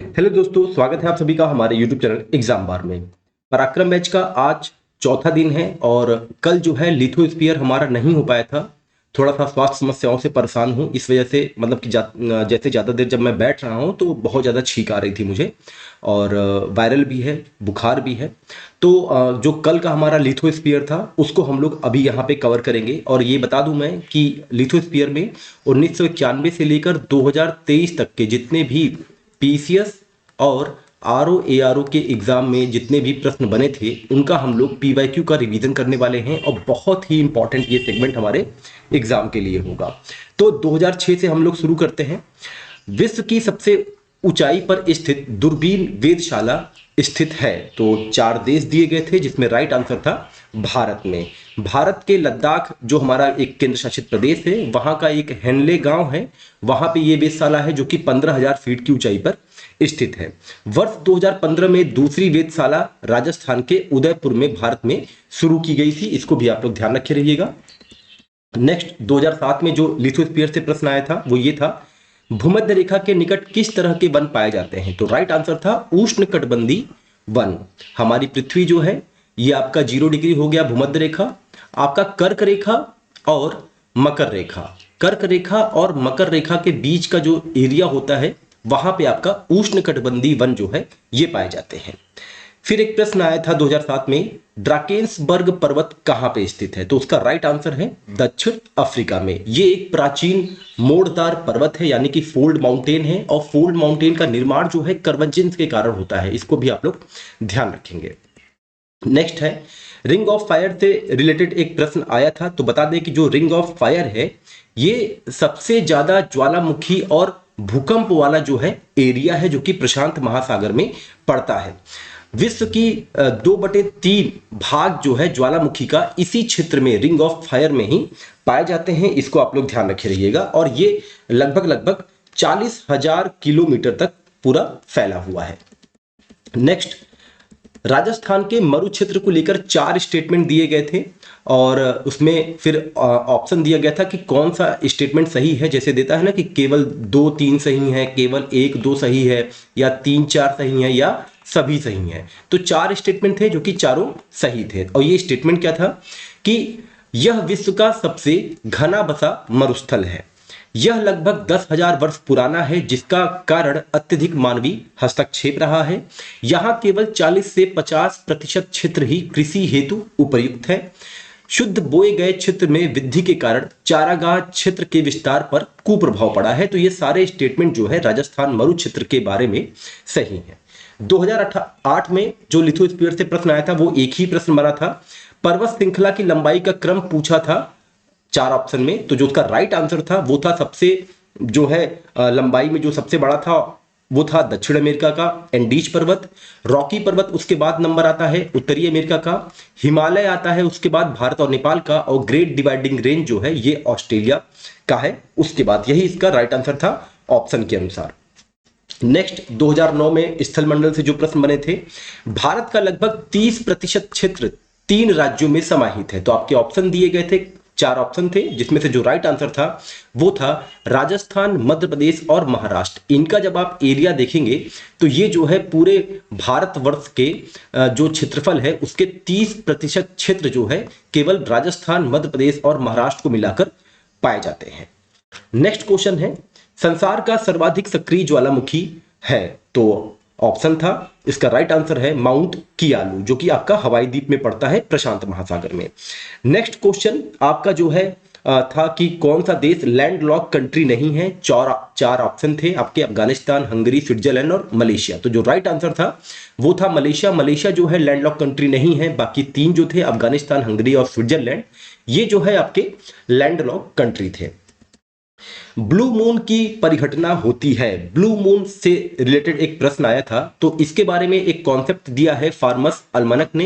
Hello दोस्तों, स्वागत है आप सभी का हमारे YouTube चैनल एग्जाम बार में। पराक्रम बैच का आज चौथा दिन है और कल जो है लिथोस्फीयर हमारा नहीं हो पाया था। थोड़ा सा स्वास्थ्य समस्याओं से परेशान हूँ, इस वजह से मतलब कि जैसे ज़्यादा देर जब मैं बैठ रहा हूँ तो बहुत ज़्यादा छींक आ रही थी मुझे और वायरल भी है, बुखार भी है। तो जो कल का हमारा लिथोस्फीयर था उसको हम लोग अभी यहाँ पे कवर करेंगे। और ये बता दूं मैं कि लिथोस्फीयर में 1991 से लेकर 2023 तक के जितने भी पीसीएस और आरओ एआरओ के एग्जाम में जितने भी प्रश्न बने थे उनका हम लोग पीवाईक्यू का रिवीजन करने वाले हैं और बहुत ही इंपॉर्टेंट ये सेगमेंट हमारे एग्जाम के लिए होगा। तो 2006 से हम लोग शुरू करते हैं। विश्व की सबसे ऊंचाई पर स्थित दूरबीन वेधशाला स्थित है। तो 4 देश दिए गए थे जिसमें राइट आंसर था भारत में। भारत के लद्दाख जो हमारा एक केंद्र शासित प्रदेश है वहां का एक हेनले गांव है, वहां पे ये वेधशाला है जो कि 15,000 फीट की ऊंचाई पर स्थित है। वर्ष 2015 में दूसरी वेधशाला राजस्थान के उदयपुर में भारत में शुरू की गई थी, इसको भी आप लोग ध्यान रखे रहिएगा। नेक्स्ट 2007 में जो लिथोस्फीयर से प्रश्न आया था वो ये था, भूमध्य रेखा के निकट किस तरह के वन पाए जाते हैं। तो राइट आंसर था उष्णकटिबंधीय वन। हमारी पृथ्वी जो है ये आपका 0 डिग्री हो गया भूमध्य रेखा, आपका कर्क रेखा और मकर रेखा। कर्क रेखा और मकर रेखा के बीच का जो एरिया होता है वहां पे आपका उष्णकटिबंधीय वन जो है ये पाए जाते हैं। फिर एक प्रश्न आया था 2007 में, ड्राकेंसबर्ग पर्वत कहां पे स्थित है। तो उसका राइट आंसर है दक्षिण अफ्रीका में। ये एक प्राचीन मोड़दार पर्वत है यानी कि फोल्ड माउंटेन है और फोल्ड माउंटेन का निर्माण जो है कन्वर्जेंस के कारण होता है, इसको भी आप लोग ध्यान रखेंगे। नेक्स्ट है रिंग ऑफ फायर से रिलेटेड एक प्रश्न आया था। तो बता दें कि जो रिंग ऑफ फायर है ये सबसे ज्यादा ज्वालामुखी और भूकंप वाला जो है एरिया है जो कि प्रशांत महासागर में पड़ता है। विश्व की 2/3 भाग जो है ज्वालामुखी का इसी क्षेत्र में रिंग ऑफ फायर में ही पाए जाते हैं, इसको आप लोग ध्यान रखे रहिएगा। और ये लगभग 40,000 किलोमीटर तक पूरा फैला हुआ है। नेक्स्ट, राजस्थान के मरु क्षेत्र को लेकर 4 स्टेटमेंट दिए गए थे और उसमें फिर ऑप्शन दिया गया था कि कौन सा स्टेटमेंट सही है। जैसे देता है ना कि केवल 2-3 सही है, केवल 1-2 सही है, या 3-4 सही है, या सभी सही है। तो 4 स्टेटमेंट थे जो कि चारों सही थे। और ये स्टेटमेंट क्या था कि यह विश्व का सबसे घना बसा मरुस्थल है। यह लगभग 10,000 वर्ष पुराना है जिसका कारण अत्यधिक मानवीय हस्तक्षेप रहा है। यहां केवल 40 से 50% क्षेत्र ही कृषि हेतु उपयुक्त है। शुद्ध बोए गए क्षेत्र में वृद्धि के कारण चारागाह क्षेत्र के विस्तार पर कुप्रभाव पड़ा है। तो ये सारे स्टेटमेंट जो है राजस्थान मरु क्षेत्र के बारे में सही है। 2008 में जो लिथोस्फीयर से प्रश्न आया था वो एक ही प्रश्न बना था। पर्वत श्रृंखला की लंबाई का क्रम पूछा था 4 ऑप्शन में। तो जो उसका राइट आंसर था वो था सबसे जो है लंबाई में जो सबसे बड़ा था वो था दक्षिण अमेरिका का एंडीज पर्वत। रॉकी पर्वत उसके बाद नंबर आता है उत्तरी अमेरिका का। हिमालय आता है उसके बाद भारत और नेपाल का। और ग्रेट डिवाइडिंग रेंज जो है ये ऑस्ट्रेलिया का है उसके बाद। यही इसका राइट आंसर था ऑप्शन के अनुसार। नेक्स्ट 2009 में स्थल मंडल से जो प्रश्न बने थे, भारत का लगभग 30% क्षेत्र 3 राज्यों में समाहित है। तो आपके ऑप्शन दिए गए थे, 4 ऑप्शन थे जिसमें से जो राइट आंसर था वो था राजस्थान, मध्य प्रदेश और महाराष्ट्र। इनका जब आप एरिया देखेंगे तो ये जो है पूरे भारतवर्ष के जो क्षेत्रफल है उसके 30% क्षेत्र जो है केवल राजस्थान, मध्य प्रदेश और महाराष्ट्र को मिलाकर पाए जाते हैं। नेक्स्ट क्वेश्चन है, संसार का सर्वाधिक सक्रिय ज्वालामुखी है। तो ऑप्शन था, इसका राइट आंसर है माउंट कियालू जो कि आपका हवाई द्वीप में पड़ता है प्रशांत महासागर में। नेक्स्ट क्वेश्चन आपका जो है था कि कौन सा देश लैंडलॉक कंट्री नहीं है। 4 ऑप्शन थे आपके, अफगानिस्तान, हंगरी, स्विट्जरलैंड और मलेशिया। तो जो राइट आंसर था वो था मलेशिया। मलेशिया जो है लैंडलॉक कंट्री नहीं है। बाकी 3 जो थे अफगानिस्तान, हंगरी और स्विट्जरलैंड ये जो है आपके लैंडलॉक कंट्री थे। ब्लू मून की परिघटना होती है। ब्लू मून से रिलेटेड एक प्रश्न आया था तो इसके बारे में एक कॉन्सेप्ट दिया है फार्मस अलमनक ने।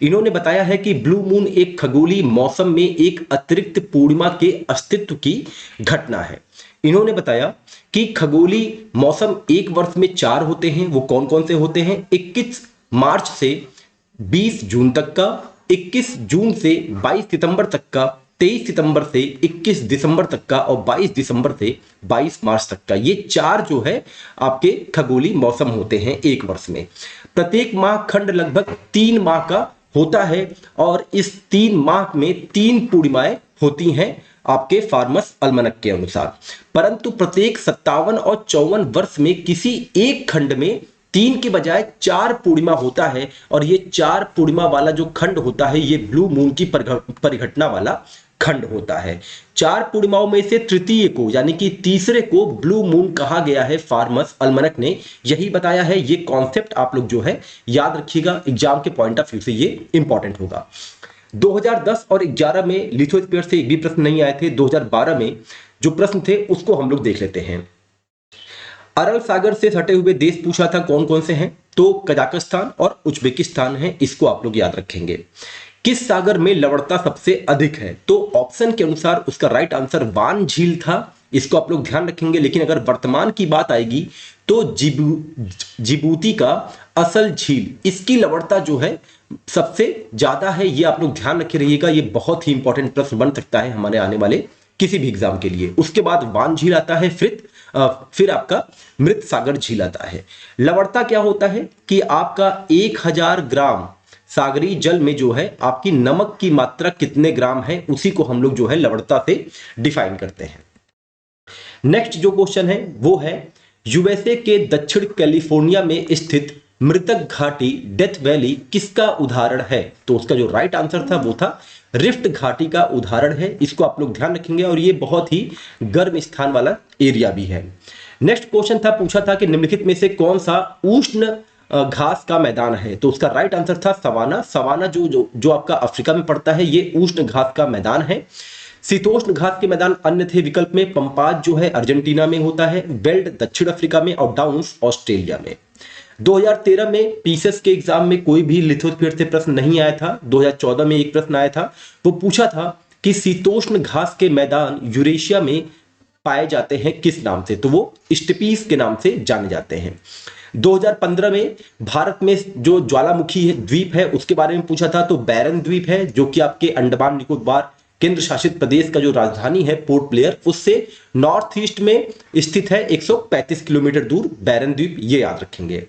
इन्होंने बताया है कि ब्लू मून एक खगोलीय मौसम में एक अतिरिक्त पूर्णिमा के अस्तित्व की घटना है। इन्होंने बताया कि खगोलीय मौसम एक वर्ष में 4 होते हैं। वो कौन कौन से होते हैं? 21 मार्च से 20 जून तक का, 21 जून से 22 सितंबर तक का 23 सितंबर से 21 दिसंबर तक का और 22 दिसंबर से 22 मार्च तक का, ये 4 जो है आपके खगोलीय मौसम होते हैं एक वर्ष में। प्रत्येक माह खंड लगभग 3 माह का होता है और इस 3 माह में 3 पूर्णिमाएं होती हैं आपके फार्मस अलमनक के अनुसार। परंतु प्रत्येक 57 और 54 वर्ष में किसी एक खंड में 3 के बजाय 4 पूर्णिमा होता है और ये 4 पूर्णिमा वाला जो खंड होता है ये ब्लू मून की परिघटना वाला खंड होता है। 4 पूर्णिमाओं में से तृतीय को यानी कि तीसरे को ब्लू मून कहा गया है, फार्मस अलमनक ने यही बताया है। ये कॉन्सेप्ट आप लोग जो है याद रखिएगा, एग्जाम के पॉइंट ऑफ व्यू से ये इंपॉर्टेंट होगा। 2010 और 11 में लिथोस्फीयर से एक भी प्रश्न नहीं आए थे। 2012 में जो प्रश्न थे उसको हम लोग देख लेते हैं। अरल सागर से सटे हुए देश पूछा था, कौन कौन से हैं? तो कजाकिस्तान और उज्बेकिस्तान है, इसको आप लोग याद रखेंगे। किस सागर में लवणता सबसे अधिक है? तो ऑप्शन के अनुसार उसका राइट आंसर वान झील था, इसको आप लोग ध्यान रखेंगे। लेकिन अगर वर्तमान की बात आएगी तो जिबूती का असल झील, इसकी लवणता जो है सबसे ज्यादा है, ये आप लोग ध्यान रखे रहिएगा। ये बहुत ही इंपॉर्टेंट प्रश्न बन सकता है हमारे आने वाले किसी भी एग्जाम के लिए। उसके बाद वान झील आता है, फिर आपका मृत सागर झील आता है। लवणता क्या होता है कि आपका 1000 ग्राम सागरी जल में जो है आपकी नमक की मात्रा कितने ग्राम है, उसी को हम लोग जो है लवणता से डिफाइन करते हैं। नेक्स्ट जो क्वेश्चन है वो है यूएसए के दक्षिण कैलिफोर्निया में स्थित मृतक घाटी डेथ वैली किसका उदाहरण है? तो उसका जो राइट आंसर था वो था रिफ्ट घाटी का उदाहरण है, इसको आप लोग ध्यान रखेंगे। और ये बहुत ही गर्म स्थान वाला एरिया भी है। नेक्स्ट क्वेश्चन था, पूछा था कि निम्नलिखित में से कौन सा उष्ण घास का मैदान है? तो उसका राइट आंसर था सवाना। सवाना जो आपका अफ्रीका में पड़ता है, ये उष्ण घास का मैदान है। शीतोष्ण घास के मैदान अन्य थे विकल्प में। पंपाज जो है अर्जेंटीना में होता है, वेल्ड दक्षिण अफ्रीका में और डाउन्स ऑस्ट्रेलिया में। 2013 में पीसीएस के एग्जाम में कोई भी लिथोस्फीयर से प्रश्न नहीं आया था। 2014 में एक प्रश्न आया था, वो पूछा था कि शीतोष्ण घास के मैदान यूरेशिया में पाए जाते हैं किस नाम से? तो वो स्टेपीज के नाम से जाने जाते हैं। 2015 में भारत में जो ज्वालामुखी है द्वीप है उसके बारे में पूछा था, तो बैरन द्वीप है जो कि आपके अंडमान निकोबार केंद्र शासित प्रदेश का जो राजधानी है पोर्ट ब्लेयर उससे नॉर्थ ईस्ट में स्थित है, 135 किलोमीटर दूर बैरन द्वीप, ये याद रखेंगे।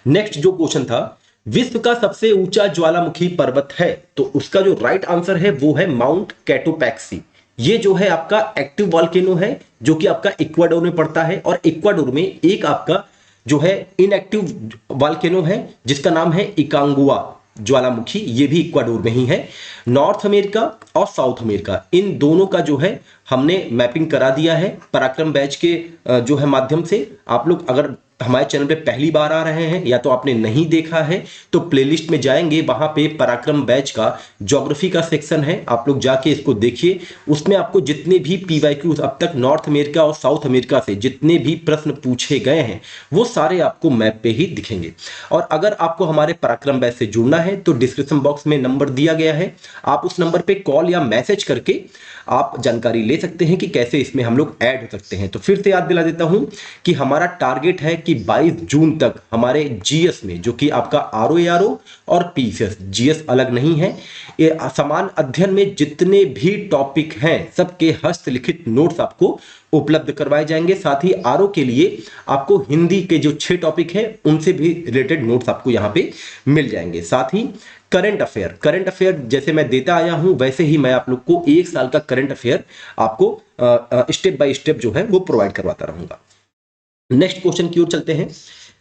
नेक्स्ट जो क्वेश्चन था, विश्व का सबसे ऊंचा ज्वालामुखी पर्वत है? तो उसका जो राइट आंसर है वो है माउंट कैटोपैक्सी। ये जो है आपका एक्टिव वॉल्केनो है जो कि आपका इक्वाडोर में पड़ता है। और इक्वाडोर में एक आपका जो है इनएक्टिव वॉल्केनो है जिसका नाम है इकांगुआ ज्वालामुखी, ये भी इक्वाडोर में ही है। नॉर्थ अमेरिका और साउथ अमेरिका इन दोनों का जो है हमने मैपिंग करा दिया है पराक्रम बैच के जो है माध्यम से। आप लोग अगर हमारे चैनल पे पहली बार आ रहे हैं या तो आपने नहीं देखा है तो प्लेलिस्ट में जाएंगे, वहां पे पराक्रम बैच का ज्योग्राफी का सेक्शन है, आप लोग जाके इसको देखिए। उसमें आपको जितने भी पीवाईक्यूज अब तक नॉर्थ अमेरिका और साउथ अमेरिका से जितने भी प्रश्न पूछे गए हैं वो सारे आपको मैप पे ही दिखेंगे। और अगर आपको हमारे पराक्रम बैच से जुड़ना है तो डिस्क्रिप्शन बॉक्स में नंबर दिया गया है, आप उस नंबर पे कॉल या मैसेज करके आप जानकारी ले सकते हैं कि कैसे इसमें हम लोग ऐड हो सकते हैं। तो फिर से याद दिला देता हूं कि हमारा टारगेट है कि 22 जून तक हमारे जीएस में जो कि आपका आरओ और पीसीएस, जीएस अलग नहीं है, ये समान अध्ययन में जितने भी टॉपिक हैं सबके हस्तलिखित नोट्स आपको उपलब्ध करवाए जाएंगे। साथ ही आरओ के लिए आपको हिंदी के जो 6 टॉपिक हैं उनसे भी रिलेटेड नोट्स आपको यहाँ पे मिल जाएंगे। साथ ही करंट अफेयर जैसे मैं देता आया हूं वैसे ही मैं आप लोग को 1 साल का करंट अफेयर आपको स्टेप बाय स्टेप जो है वो प्रोवाइड करवाता रहूंगा। नेक्स्ट क्वेश्चन की ओर चलते हैं।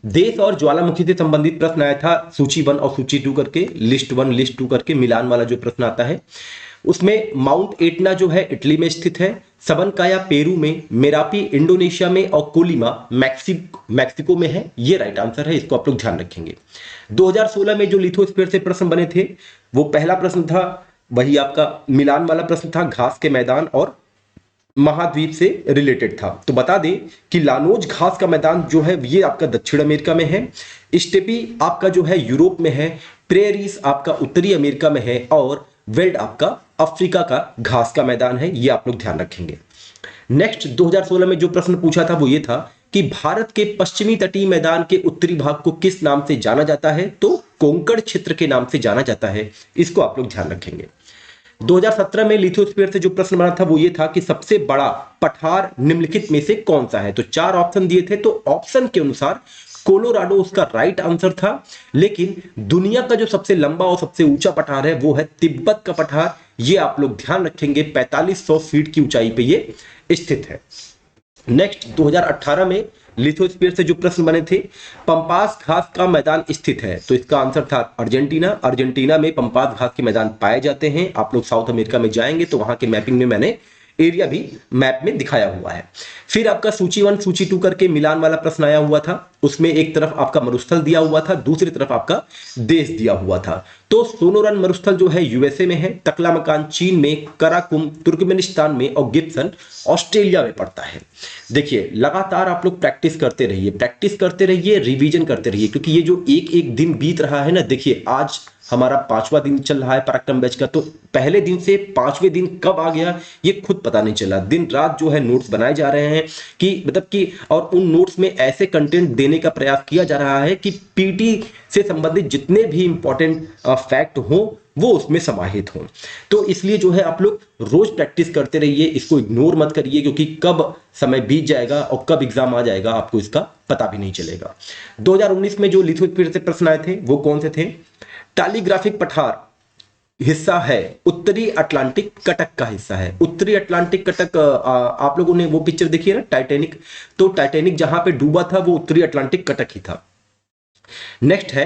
देश और ज्वालामुखी से संबंधित प्रश्न आया था सूची 1 और सूची 2 करके, लिस्ट 1 लिस्ट 2 करके मिलान वाला जो प्रश्न आता है उसमें माउंट एटना जो है इटली में स्थित है, सबनकाया पेरू में, मेरापी इंडोनेशिया में और कोलिमा मैक्सिको में है, ये राइट आंसर है, इसको आप लोग ध्यान रखेंगे। 2016 में जो लिथोस्फीयर से प्रश्न बने थे वो पहला प्रश्न था वही आपका मिलान वाला प्रश्न था, घास के मैदान और महाद्वीप से रिलेटेड था। तो बता दें कि लानोज घास का मैदान जो है ये आपका दक्षिण अमेरिका में है, स्टेपी आपका जो है यूरोप में है, प्रेरीज आपका उत्तरी अमेरिका में है और वेल्ड आपका अफ्रीका का घास का मैदान है, ये आप लोग ध्यान रखेंगे। नेक्स्ट 2016 में जो प्रश्न पूछा था वो ये था कि भारत के पश्चिमी तटीय मैदान के उत्तरी भाग को किस नाम से जाना जाता है? तो कोंकण क्षेत्र के नाम से जाना जाता है, इसको आप लोग ध्यान रखेंगे। 2017 में लिथोस्फीयर से जो प्रश्न बना था वो ये था कि सबसे बड़ा पठार निम्नलिखित में से कौन सा है। तो 4 ऑप्शन दिए थे, तो ऑप्शन के अनुसार कोलोराडो उसका राइट आंसर था। लेकिन दुनिया का जो सबसे लंबा और सबसे ऊंचा पठार है वो है तिब्बत का पठार। ये आप लोग ध्यान रखेंगे, 4500 फीट की ऊंचाई पे ये स्थित है। नेक्स्ट 2018 में लिथोस्फीयर से जो प्रश्न बने थे, पंपास घास का मैदान स्थित है। तो इसका आंसर था अर्जेंटीना। अर्जेंटीना में पंपास घास के मैदान पाए जाते हैं। आप लोग साउथ अमेरिका में जाएंगे तो वहां के मैपिंग में मैंने एरिया भी मैप में दिखाया हुआ है। फिर आपका सूची 1 सूची 2 करके मिलान वाला प्रश्न आया हुआ था। उसमें एक तरफ आपका मरुस्थल दिया हुआ था, दूसरी तरफ आपका देश दिया हुआ था। तो सोनोरन मरुस्थल जो है यूएसए में है, तकलामकान चीन में, कराकुम तुर्कमेनिस्तान में और गिब्सन ऑस्ट्रेलिया में पड़ता है। देखिए लगातार आप लोग प्रैक्टिस करते रहिए, रिवीजन करते रहिए, क्योंकि ये जो एक एक दिन बीत रहा है ना, देखिए आज हमारा 5वां दिन चल रहा है पराक्रम बैच का, तो पहले दिन से 5वें दिन कब आ गया ये खुद पता नहीं चला। दिन रात जो है नोट्स बनाए जा रहे हैं कि मतलब कि, और उन नोट्स में ऐसे कंटेंट देने का प्रयास किया जा रहा है कि पीटी से संबंधित जितने भी इंपॉर्टेंट फैक्ट हो वो उसमें समाहित हो। तो इसलिए जो है आप लोग रोज प्रैक्टिस करते रहिए, इसको इग्नोर मत करिए, क्योंकि कब समय बीत जाएगा और कब एग्जाम आ जाएगा आपको इसका पता भी नहीं चलेगा। 2019 में जो लिथोस्फीयर से प्रश्न आए थे वो कौन से थे? टैलीग्राफिक पठार हिस्सा है उत्तरी अटलांटिक कटक का हिस्सा है। उत्तरी अटलांटिक कटक, आप लोगों ने वो पिक्चर देखी है ना टाइटैनिक, तो टाइटैनिक जहां पे डूबा था वो उत्तरी अटलांटिक कटक ही था। नेक्स्ट है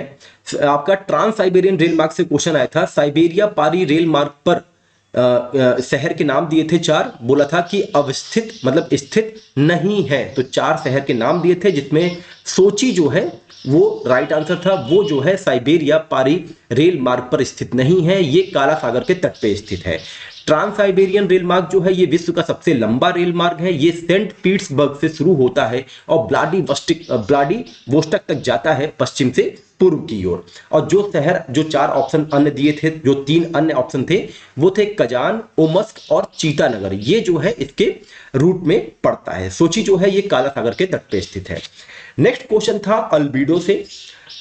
आपका ट्रांस साइबेरियन रेल मार्ग से क्वेश्चन आया था। साइबेरिया पारी रेल मार्ग पर शहर के नाम दिए थे 4, बोला था कि अवस्थित मतलब स्थित नहीं है। तो 4 शहर के नाम दिए थे, जिसमें सोची जो है वो राइट आंसर था। वो जो है साइबेरिया पारी रेल मार्ग पर स्थित नहीं है, ये काला सागर के तट पे स्थित है। ट्रांस साइबेरियन रेल मार्ग जो है ये विश्व का सबसे लंबा रेल मार्ग है। ये सेंट पीटर्सबर्ग से शुरू होता है और व्लादिवोस्टोक तक जाता है पश्चिम से पूर्व की ओर। और जो शहर, जो 4 ऑप्शन अन्य दिए थे, जो 3 अन्य ऑप्शन थे वो थे कजान, ओमस्क और चीतानगर। ये जो है इसके रूट में पड़ता है। सोची जो है ये काला सागर के तट पे स्थित है। नेक्स्ट क्वेश्चन था अल्बीडो से।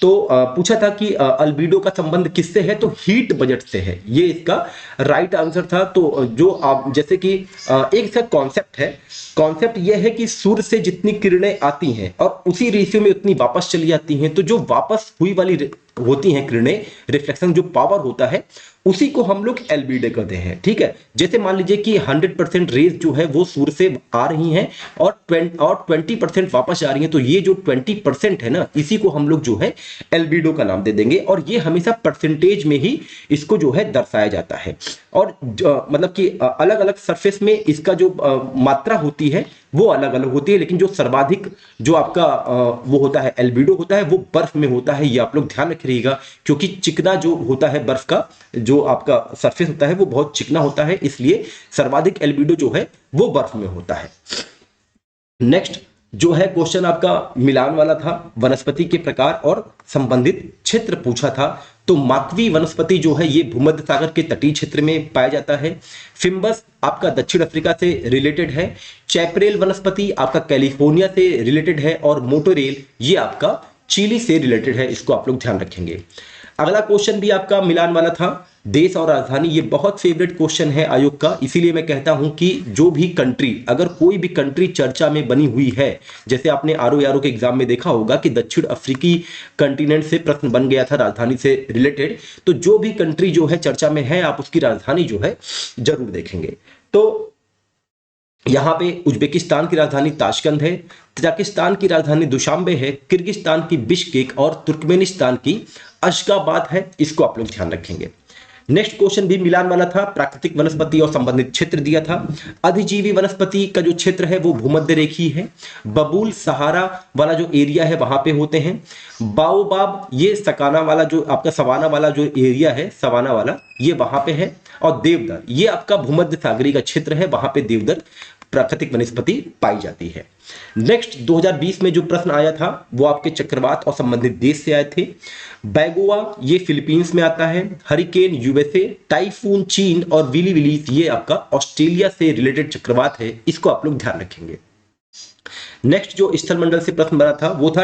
तो पूछा था कि अल्बीडो का संबंध किससे है? तो हीट बजट से है, ये इसका राइट आंसर था। तो जो आप जैसे कि एक इसका कॉन्सेप्ट है, कॉन्सेप्ट ये है कि सूर्य से जितनी किरणें आती हैं और उसी रेशियो में उतनी वापस चली जाती हैं, तो जो वापस हुई वाली होती हैं किरणें, रिफ्लेक्शन जो पावर होता है, उसी को हम लोग एल्बिडो कहते हैं। ठीक है, जैसे मान लीजिए कि 100% रेज जो है वो सूर्य से आ रही हैं और 20% वापस आ रही हैं, तो ये जो 20% है ना, इसी को हम लोग जो है एल्बिडो का नाम दे देंगे। और ये हमेशा परसेंटेज में ही इसको जो है दर्शाया जाता है। और मतलब कि अलग अलग सरफेस में इसका जो मात्रा होती है वो अलग अलग होती है, लेकिन जो सर्वाधिक जो आपका वो होता है एल्बिडो होता है वो बर्फ में होता है। ये आप लोग ध्यान रखिएगा, क्योंकि चिकना जो होता है बर्फ का जो आपका सरफेस होता है वो बहुत चिकना होता है, इसलिए सर्वाधिक एल्बिडो जो है वो बर्फ में होता है। नेक्स्ट जो है क्वेश्चन आपका मिलान वाला था, वनस्पति के प्रकार और संबंधित क्षेत्र पूछा था। तो माकवी वनस्पति जो है ये भूमध्य सागर के तटीय क्षेत्र में पाया जाता है। फिम्बस आपका दक्षिण अफ्रीका से रिलेटेड है। चैपरेल वनस्पति आपका कैलिफोर्निया से रिलेटेड है। और मोटोरेल ये आपका चिली से रिलेटेड है, इसको आप लोग ध्यान रखेंगे। अगला क्वेश्चन भी आपका मिलान वाला था, देश और राजधानी। ये बहुत फेवरेट क्वेश्चन है आयोग का, इसीलिए मैं कहता हूं कि जो भी कंट्री, अगर कोई भी कंट्री चर्चा में बनी हुई है, जैसे आपने आरओ के एग्जाम में देखा होगा कि दक्षिण अफ्रीकी कंटिनेंट से प्रश्न बन गया था राजधानी से रिलेटेड, तो जो भी कंट्री जो है चर्चा में है आप उसकी राजधानी जो है जरूर देखेंगे। तो यहां पे उज्बेकिस्तान की राजधानी ताशकंद है, तजाकिस्तान की राजधानी दुशांबे है, किर्गिस्तान की बिश्केक और तुर्कमेनिस्तान की अशगाबाद है, इसको आप लोग ध्यान रखेंगे। नेक्स्ट क्वेश्चन भी मिलान वाला था, प्राकृतिक वनस्पति और संबंधित क्षेत्र दिया था। अधिजीवी वनस्पति का जो क्षेत्र है वो भूमध्य रेखीय है। बबूल सहारा वाला जो एरिया है वहां पे होते हैं। बाओबाब ये सकाना वाला जो आपका सवाना वाला जो एरिया है, सवाना वाला ये वहां पे है। और देवदार ये आपका भूमध्य सागरीय का क्षेत्र है, वहां पे देवदार प्राकृतिक वनस्पति पाई जाती है। नेक्स्ट 2020 में जो प्रश्न आया था वो आपके चक्रवात और संबंधित देश से आए थे। बैगोआ ये फिलीपींस में आता है। हरिकेन यूएसए, टाइफून चीन और विली विलीस ये आपका ऑस्ट्रेलिया से रिलेटेड चक्रवात है, इसको आप लोग ध्यान रखेंगे। नेक्स्ट जो स्थलमंडल से प्रश्न बना था वो था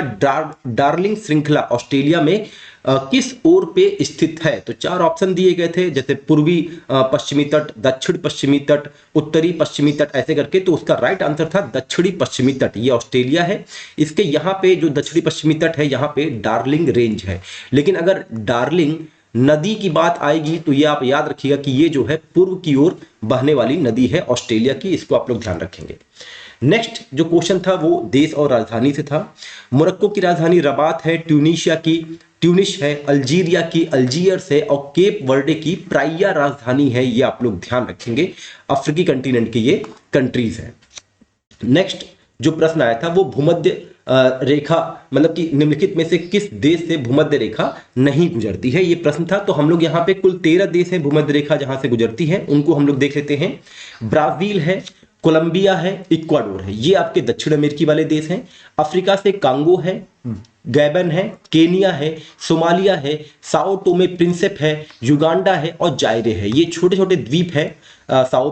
डार्लिंग श्रृंखला ऑस्ट्रेलिया में किस ओर पे स्थित है। तो चार ऑप्शन दिए गए थे, जैसे पूर्वी पश्चिमी तट, दक्षिण पश्चिमी तट, उत्तरी पश्चिमी तट, ऐसे करके। तो उसका राइट आंसर था दक्षिणी पश्चिमी तट। ये ऑस्ट्रेलिया है। इसके यहाँ पे जो दक्षिणी पश्चिमी तट है यहाँ पे डार्लिंग रेंज है। लेकिन अगर डार्लिंग नदी की बात आएगी तो ये आप याद रखिएगा कि ये जो है पूर्व की ओर बहने वाली नदी है ऑस्ट्रेलिया की। इसको आप लोग ध्यान रखेंगे। नेक्स्ट जो क्वेश्चन था वो देश और राजधानी से था। मोरक्को की राजधानी रबात है, ट्यूनिशिया की ट्यूनिश है, अल्जीरिया की अल्जीयर्स है और केप वर्डे की प्राइया राजधानी है। ये आप लोग ध्यान रखेंगे। अफ्रीकी कंटिनेंट की ये कंट्रीज है। नेक्स्ट जो प्रश्न आया था वो भूमध्य रेखा, मतलब कि निम्नलिखित में से किस देश से भूमध्य रेखा नहीं गुजरती है, ये प्रश्न था। तो हम लोग यहाँ पे कुल 13 देश हैं भूमध्य रेखा जहां से गुजरती है, उनको हम लोग देख लेते हैं। ब्राजील है, कोलंबिया है, इक्वाडोर है, ये आपके दक्षिण अमेरिकी वाले देश हैं। अफ्रीका से कांगो है, गैबन है, केनिया है, सोमालिया है, साओ टोमे प्रिंसेप है, युगांडा है और जायरे है। ये छोटे छोटे द्वीप है। साओ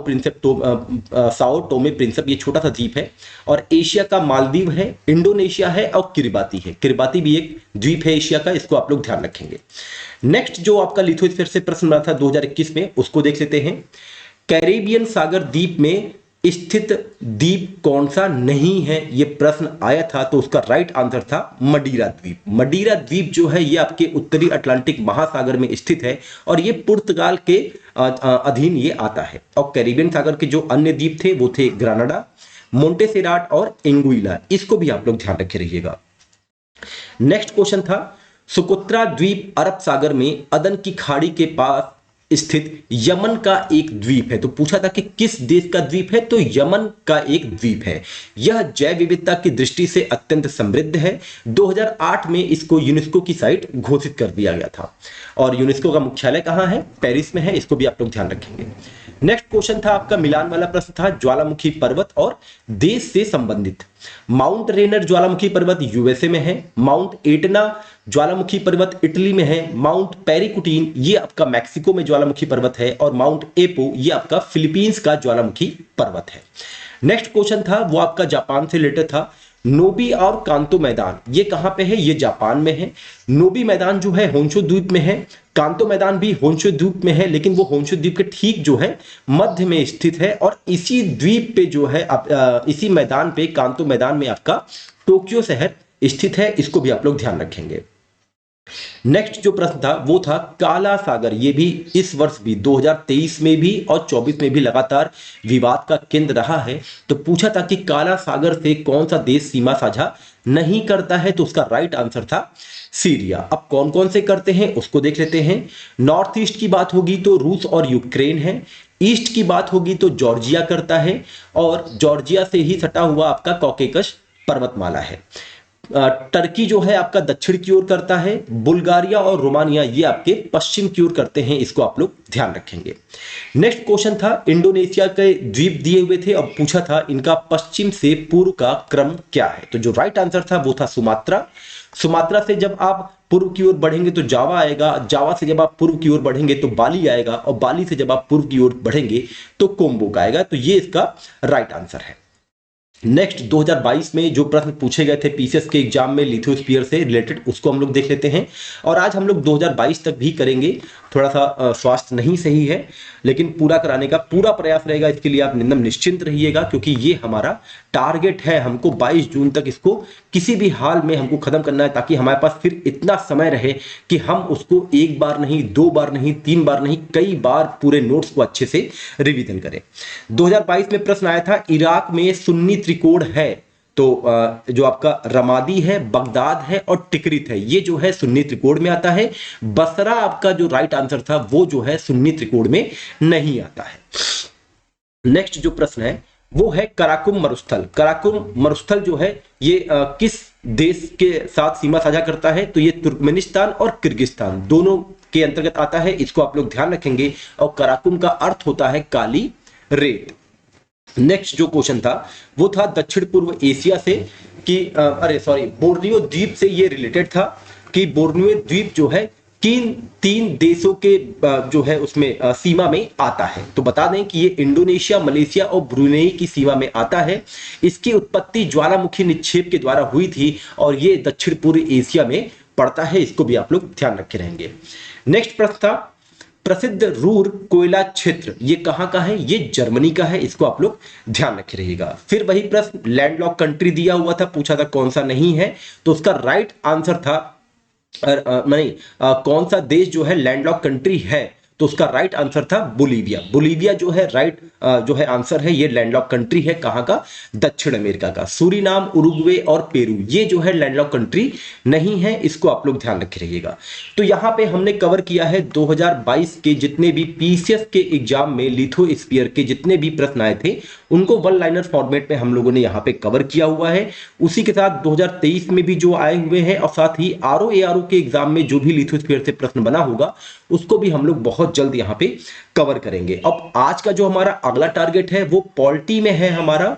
टोमे प्रिंसेप ये छोटा सा द्वीप है। और एशिया का मालदीव है, इंडोनेशिया है और किरिबाती है। किरिबाती भी एक द्वीप है एशिया का। इसको आप लोग ध्यान रखेंगे। नेक्स्ट जो आपका लिथोस्फीयर से प्रश्न बना था 2021 में, उसको देख लेते हैं। कैरेबियन सागर द्वीप में स्थित द्वीप कौन सा नहीं है, यह प्रश्न आया था। तो उसका राइट आंसर था मडीरा द्वीप। मडीरा द्वीप जो है ये आपके उत्तरी अटलांटिक महासागर में स्थित है और ये पुर्तगाल के अधीन ये आता है। और कैरिबियन सागर के जो अन्य द्वीप थे वो थे ग्रानाडा, मोंटेसेराट और एंगुइला। इसको भी आप लोग ध्यान रखे रहिएगा। नेक्स्ट क्वेश्चन था सुकुत्रा द्वीप अरब सागर में अदन की खाड़ी के पास स्थित यमन का एक द्वीप है। तो पूछा था कि किस देश का द्वीप है, तो यमन का एक द्वीप है। यह जैव विविधता की दृष्टि से अत्यंत समृद्ध है। 2008 में इसको यूनेस्को की साइट घोषित कर दिया गया था। और यूनेस्को का मुख्यालय कहां है, पेरिस में है। इसको भी आप लोग ध्यान रखेंगे। नेक्स्ट क्वेश्चन था आपका मिलान वाला प्रश्न था, ज्वालामुखी पर्वत और देश से संबंधित। माउंट रेनर ज्वालामुखी पर्वत यूएसए में है, माउंट एटना ज्वालामुखी पर्वत इटली में है, माउंट पेरिकुटीन ये आपका मैक्सिको में ज्वालामुखी पर्वत है और माउंट एपो ये आपका फिलीपींस का ज्वालामुखी पर्वत है। नेक्स्ट क्वेश्चन था वो आपका जापान से रिलेटेड था। नोबी और कांतो मैदान ये कहां पे है, ये जापान में है। नोबी मैदान जो है होंशु द्वीप में है, कांतो मैदान भी होंशु द्वीप में है, लेकिन वो होंशु द्वीप के ठीक जो है मध्य में स्थित है। और इसी द्वीप पे जो है इसी मैदान पे, कांतो मैदान में आपका टोक्यो शहर स्थित है। इसको भी आप लोग ध्यान रखेंगे। नेक्स्ट जो प्रश्न था वो था काला सागर। ये भी इस वर्ष भी 2023 में भी और 24 में भी लगातार विवाद का केंद्र रहा है। तो पूछा था कि काला सागर से कौन सा देश सीमा साझा नहीं करता है, तो उसका राइट आंसर था सीरिया। अब कौन कौन से करते हैं उसको देख लेते हैं। नॉर्थ ईस्ट की बात होगी तो रूस और यूक्रेन है। ईस्ट की बात होगी तो जॉर्जिया करता है और जॉर्जिया से ही सटा हुआ आपका कॉकेकस पर्वतमाला है। टर्की जो है आपका दक्षिण की ओर करता है। बुल्गारिया और रोमानिया ये आपके पश्चिम की ओर करते हैं। इसको आप लोग ध्यान रखेंगे। नेक्स्ट क्वेश्चन था इंडोनेशिया के द्वीप दिए हुए थे और पूछा था इनका पश्चिम से पूर्व का क्रम क्या है। तो जो राइट आंसर था वो था सुमात्रा। सुमात्रा से जब आप पूर्व की ओर बढ़ेंगे तो जावा आएगा, जावा से जब आप पूर्व की ओर बढ़ेंगे तो बाली आएगा और बाली से जब आप पूर्व की ओर बढ़ेंगे तो कोम्बोक आएगा। तो ये इसका राइट आंसर है। नेक्स्ट 2022 में जो प्रश्न पूछे गए थे पीसीएस के एग्जाम में लिथोस्फीयर से रिलेटेड, उसको हम लोग देख लेते हैं। और आज हम लोग 2022 तक भी करेंगे। थोड़ा सा स्वास्थ्य नहीं सही है लेकिन पूरा कराने का पूरा प्रयास रहेगा। इसके लिए आप एकदम निश्चिंत रहिएगा क्योंकि ये हमारा टारगेट है। हमको 22 जून तक इसको किसी भी हाल में हमको खत्म करना है ताकि हमारे पास फिर इतना समय रहे कि हम उसको एक बार नहीं, दो बार नहीं, तीन बार नहीं, कई बार पूरे नोट्स को अच्छे से रिवीजन करें। 2022 में प्रश्न आया था इराक में सुन्नी त्रिकोण है। तो जो आपका रमादी है, बगदाद है और टिकरित है, ये जो है सुन्नी त्रिकोण में आता है। बसरा आपका जो राइट आंसर था वो जो है सुन्नी त्रिकोण में नहीं आता है। नेक्स्ट जो प्रश्न है वो है कराकुम मरुस्थल। कराकुम मरुस्थल जो है ये किस देश के साथ सीमा साझा करता है, तो ये तुर्कमेनिस्तान और किर्गिस्तान दोनों के अंतर्गत आता है। इसको आप लोग ध्यान रखेंगे। और कराकुम का अर्थ होता है काली रेत। नेक्स्ट जो क्वेश्चन था वो था दक्षिण पूर्व एशिया से कि बोर्नियो द्वीप से ये रिलेटेड था कि बोर्नियो द्वीप जो है किन 3 देशों के जो है उसमें सीमा में आता है? तो बता दें कि ये इंडोनेशिया, मलेशिया और ब्रुनेई की सीमा में आता है। इसकी उत्पत्ति ज्वालामुखी निक्षेप के द्वारा हुई थी और ये दक्षिण पूर्व एशिया में पड़ता है। इसको भी आप लोग ध्यान रखे रहेंगे। नेक्स्ट प्रश्न था प्रसिद्ध रूर कोयला क्षेत्र, ये कहां का है? ये जर्मनी का है। इसको आप लोग ध्यान रखे रहिएगा। फिर वही प्रश्न, लैंडलॉक कंट्री दिया हुआ था, पूछा था कौन सा नहीं है, तो उसका राइट आंसर था नहीं, कौन सा देश जो है लैंडलॉक कंट्री है, तो उसका राइट आंसर था बोलीविया। बोलीविया जो है राइट जो है आंसर है, ये लैंडलॉक कंट्री है। कहां का? दक्षिण अमेरिका का। सूरीनाम, उरुग्वे और पेरू ये जो है लैंडलॉक कंट्री नहीं है। इसको आप लोग ध्यान रखे रहिएगा। तो यहां पे हमने कवर किया है 2022 के जितने भी पीसीएस के एग्जाम में लिथोस्फीयर के जितने भी प्रश्न आए थे, उनको वन लाइनर फॉर्मेट में हम लोगों ने यहां पे कवर किया हुआ है। उसी के साथ 2023 में भी जो आए हुए हैं और साथ ही आरओ एआरओ के एग्जाम में जो भी लिथोस्फीयर से प्रश्न बना होगा, उसको भी हम लोग बहुत जल्द यहां पे कवर करेंगे। अब आज का जो हमारा अगला टारगेट है वो पॉलिटी में है हमारा।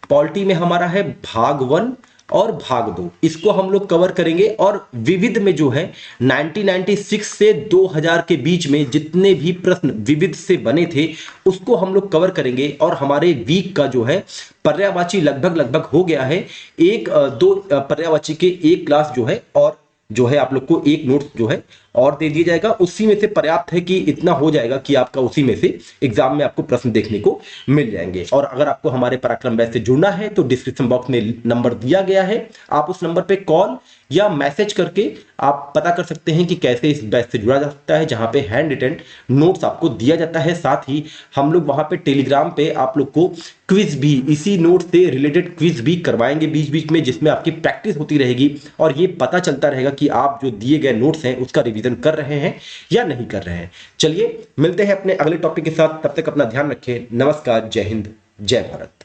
पॉलिटी में हमारा है भाग 1 और भाग 2, इसको हम लोग कवर करेंगे। और विविध में जो है 1996 से 2000 के बीच में जितने भी प्रश्न विविध से बने थे उसको हम लोग कवर करेंगे। और हमारे वीक का जो है पर्यायवाची लगभग हो गया है। एक दो पर्यायवाची के एक क्लास जो है और जो है आप लोग को एक नोट जो है और दे दिया जाएगा। उसी में से पर्याप्त है कि इतना हो जाएगा कि आपका उसी में से एग्जाम में आपको प्रश्न देखने को मिल जाएंगे। और अगर आपको हमारे पराक्रम बैच से जुड़ना है तो डिस्क्रिप्शन बॉक्स में नंबर दिया गया है, आप उस नंबर पे कॉल या मैसेज करके आप पता कर सकते हैं कि कैसे इस बैच से जुड़ा जा सकता है, जहां पे हैंड रिटन नोट्स आपको दिया जाता है। साथ ही हम लोग वहां पे टेलीग्राम पे आप लोग को क्विज भी, इसी नोट से रिलेटेड क्विज भी करवाएंगे बीच बीच में, जिसमें आपकी प्रैक्टिस होती रहेगी और ये पता चलता रहेगा कि आप जो दिए गए नोट्स हैं उसका रिवीजन कर रहे हैं या नहीं कर रहे हैं। चलिए मिलते हैं अपने अगले टॉपिक के साथ, तब तक अपना ध्यान रखें। नमस्कार, जय हिंद, जय भारत।